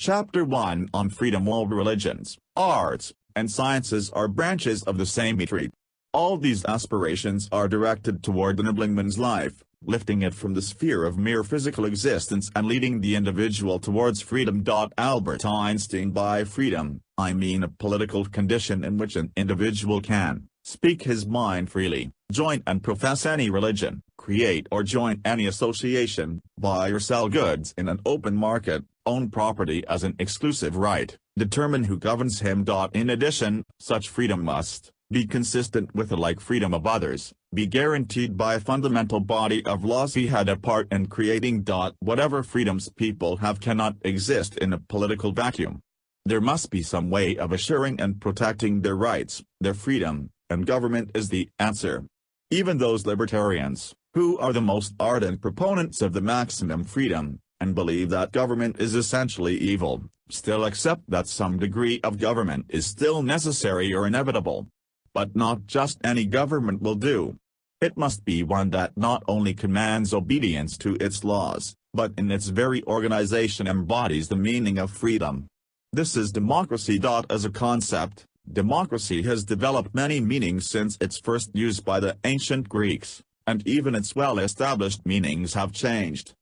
Chapter 1 on Freedom. All religions, arts, and sciences are branches of the same tree. All these aspirations are directed toward enabling man's life, lifting it from the sphere of mere physical existence and leading the individual towards freedom. Albert Einstein. By freedom, I mean a political condition in which an individual can speak his mind freely, join and profess any religion, create or join any association, buy or sell goods in an open market, own property as an exclusive right, determine who governs him. In addition, such freedom must be consistent with the like freedom of others, be guaranteed by a fundamental body of laws. He had a part in creating. Whatever freedoms people have cannot exist in a political vacuum. There must be some way of assuring and protecting their rights, their freedom, and government is the answer. Even those libertarians, who are the most ardent proponents of the maximum freedom, and believe that government is essentially evil, still accept that some degree of government is still necessary or inevitable. But not just any government will do. It must be one that not only commands obedience to its laws, but in its very organization embodies the meaning of freedom. This is democracy. As a concept, democracy has developed many meanings since its first use by the ancient Greeks, and even its well-established meanings have changed.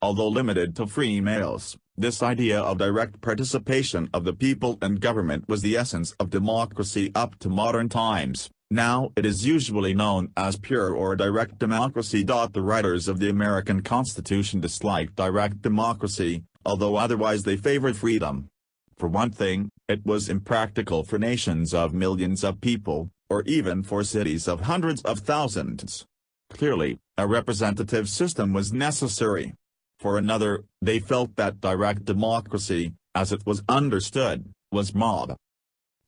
Although limited to free males, this idea of direct participation of the people and government was the essence of democracy up to modern times. Now it is usually known as pure or direct democracy. The writers of the American Constitution disliked direct democracy, although otherwise they favored freedom. For one thing, it was impractical for nations of millions of people, or even for cities of hundreds of thousands. Clearly, a representative system was necessary. For another, they felt that direct democracy, as it was understood, was mob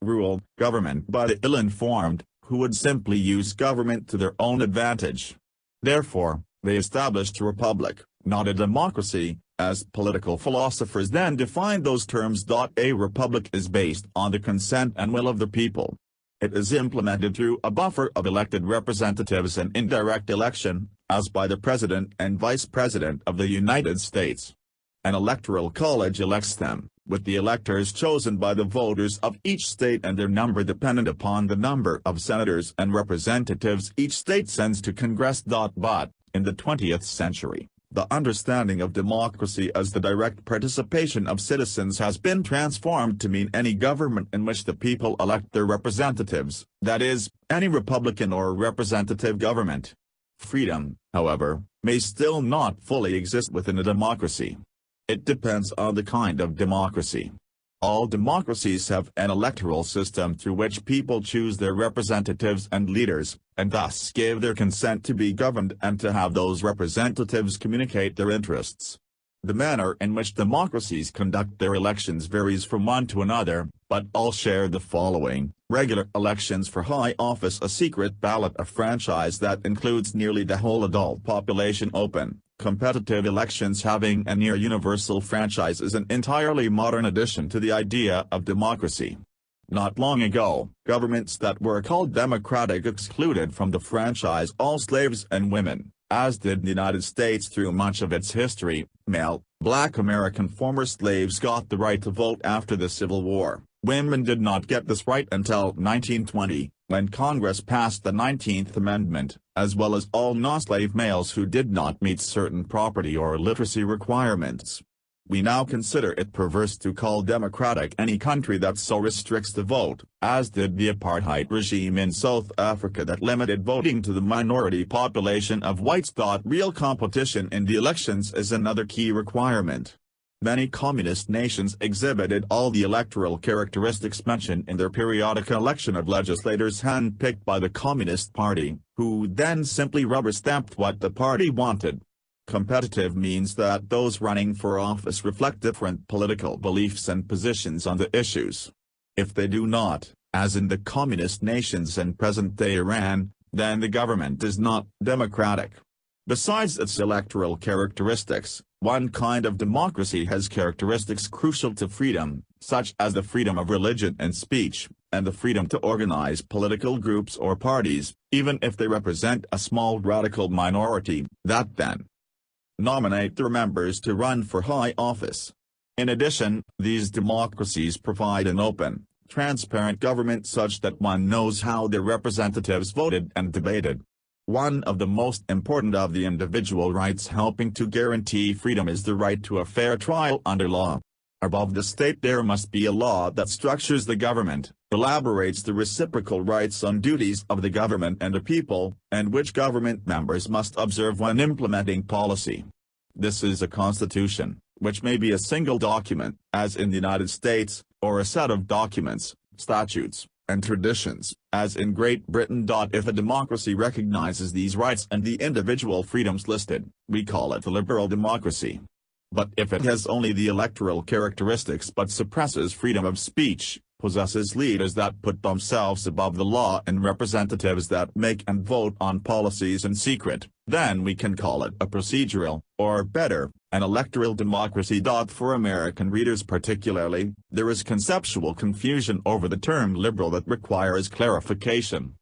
rule government by the ill-informed, who would simply use government to their own advantage. Therefore, they established a republic, not a democracy, as political philosophers then defined those terms. A republic is based on the consent and will of the people. It is implemented through a buffer of elected representatives and indirect election, as by the President and Vice President of the United States. An electoral college elects them, with the electors chosen by the voters of each state and their number dependent upon the number of senators and representatives each state sends to Congress. But, in the 20th century, the understanding of democracy as the direct participation of citizens has been transformed to mean any government in which the people elect their representatives, that is, any Republican or representative government. Freedom, however, may still not fully exist within a democracy. It depends on the kind of democracy. All democracies have an electoral system through which people choose their representatives and leaders, and thus give their consent to be governed and to have those representatives communicate their interests. The manner in which democracies conduct their elections varies from one to another, but all share the following: regular elections for high office, a secret ballot, a franchise that includes nearly the whole adult population, open, competitive elections having a near universal franchise is an entirely modern addition to the idea of democracy. Not long ago, governments that were called democratic excluded from the franchise all slaves and women, as did the United States through much of its history. Male, black American former slaves got the right to vote after the Civil War. Women did not get this right until 1920, when Congress passed the 19th Amendment, as well as all non-slave males who did not meet certain property or literacy requirements. We now consider it perverse to call democratic any country that so restricts the vote, as did the apartheid regime in South Africa that limited voting to the minority population of whites. Real competition in the elections is another key requirement. Many communist nations exhibited all the electoral characteristics mentioned in their periodic election of legislators hand-picked by the Communist Party, who then simply rubber-stamped what the party wanted. Competitive means that those running for office reflect different political beliefs and positions on the issues. If they do not, as in the communist nations and present-day Iran, then the government is not democratic. Besides its electoral characteristics, one kind of democracy has characteristics crucial to freedom, such as the freedom of religion and speech, and the freedom to organize political groups or parties, even if they represent a small radical minority, that then nominate their members to run for high office. In addition, these democracies provide an open, transparent government such that one knows how their representatives voted and debated. One of the most important of the individual rights helping to guarantee freedom is the right to a fair trial under law. Above the state there must be a law that structures the government, elaborates the reciprocal rights and duties of the government and the people, and which government members must observe when implementing policy. This is a constitution, which may be a single document, as in the United States, or a set of documents, statutes, and traditions, as in Great Britain. If a democracy recognizes these rights and the individual freedoms listed, we call it a liberal democracy. But if it has only the electoral characteristics but suppresses freedom of speech, possesses leaders that put themselves above the law and representatives that make and vote on policies in secret, then we can call it a procedural, or better, an electoral democracy. For American readers particularly, there is conceptual confusion over the term liberal that requires clarification.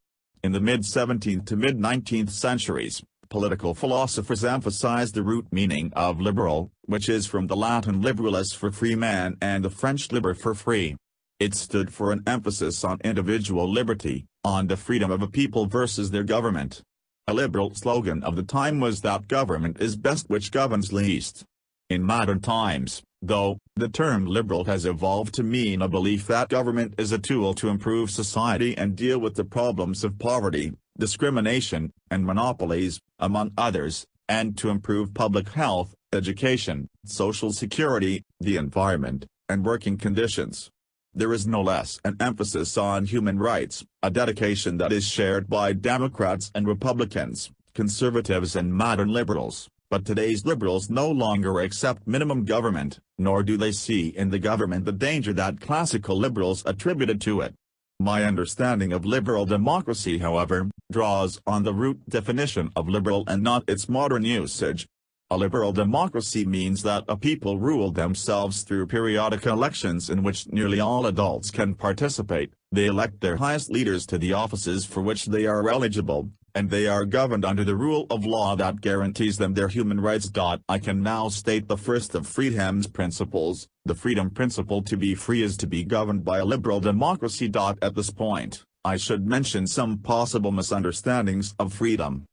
In the mid-17th to mid-19th centuries, political philosophers emphasized the root meaning of liberal, which is from the Latin liberalis for free man and the French libre for free. It stood for an emphasis on individual liberty, on the freedom of a people versus their government. A liberal slogan of the time was that government is best which governs least. In modern times, though, the term liberal has evolved to mean a belief that government is a tool to improve society and deal with the problems of poverty, discrimination, and monopolies, among others, and to improve public health, education, social security, the environment, and working conditions. There is no less an emphasis on human rights, a dedication that is shared by Democrats and Republicans, conservatives and modern liberals, but today's liberals no longer accept minimum government, nor do they see in the government the danger that classical liberals attributed to it. My understanding of liberal democracy, however, draws on the root definition of liberal and not its modern usage. A liberal democracy means that a people rule themselves through periodic elections in which nearly all adults can participate, they elect their highest leaders to the offices for which they are eligible, and they are governed under the rule of law that guarantees them their human rights. I can now state the first of Freedom's principles: the freedom principle. To be free is to be governed by a liberal democracy. At this point, I should mention some possible misunderstandings of freedom.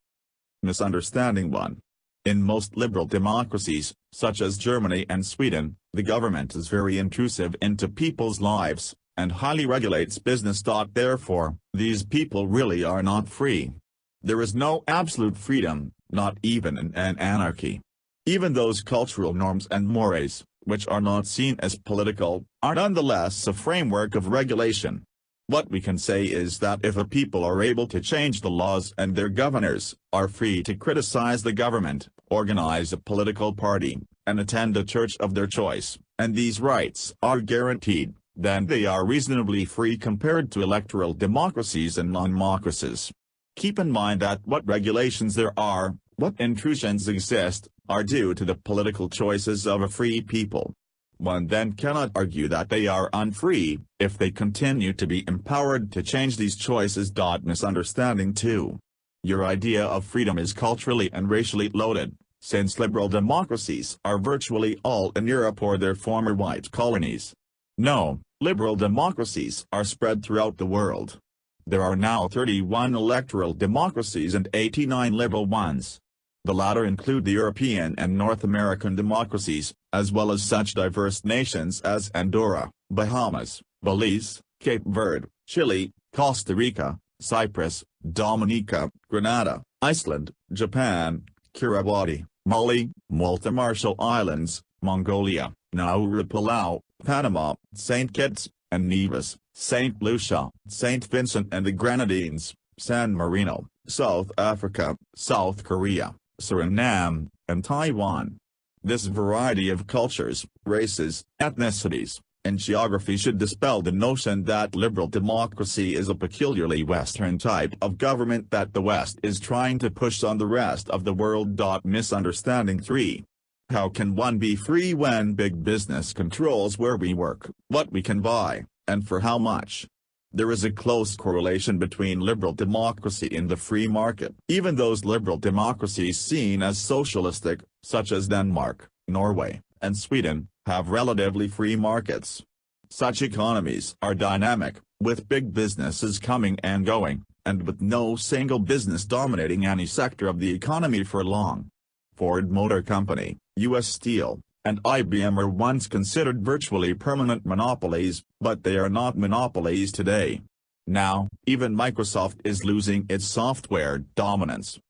Misunderstanding 1. In most liberal democracies, such as Germany and Sweden, the government is very intrusive into people's lives, and highly regulates business. Therefore, these people really are not free. There is no absolute freedom, not even in an anarchy. Even those cultural norms and mores, which are not seen as political, are nonetheless a framework of regulation. What we can say is that if a people are able to change the laws and their governors are free to criticize the government, organize a political party, and attend a church of their choice, and these rights are guaranteed, then they are reasonably free compared to electoral democracies and non-democracies. Keep in mind that what regulations there are, what intrusions exist, are due to the political choices of a free people. One then cannot argue that they are unfree, if they continue to be empowered to change these choices. Misunderstanding 2. Your idea of freedom is culturally and racially loaded, since liberal democracies are virtually all in Europe or their former white colonies. No, liberal democracies are spread throughout the world. There are now 31 electoral democracies and 89 liberal ones. The latter include the European and North American democracies, as well as such diverse nations as Andorra, Bahamas, Belize, Cape Verde, Chile, Costa Rica, Cyprus, Dominica, Grenada, Iceland, Japan, Kiribati, Mali, Malta, Marshall Islands, Mongolia, Nauru, Palau, Panama, St. Kitts and Nevis, St. Lucia, St. Vincent and the Grenadines, San Marino, South Africa, South Korea, Suriname, and Taiwan. This variety of cultures, races, ethnicities, and geography should dispel the notion that liberal democracy is a peculiarly Western type of government that the West is trying to push on the rest of the world. Misunderstanding 3. How can one be free when big business controls where we work, what we can buy, and for how much? There is a close correlation between liberal democracy and the free market. Even those liberal democracies seen as socialistic, such as Denmark, Norway, and Sweden, have relatively free markets. Such economies are dynamic, with big businesses coming and going, and with no single business dominating any sector of the economy for long. Ford Motor Company, U.S. Steel, and IBM were once considered virtually permanent monopolies, but they are not monopolies today. Now, even Microsoft is losing its software dominance.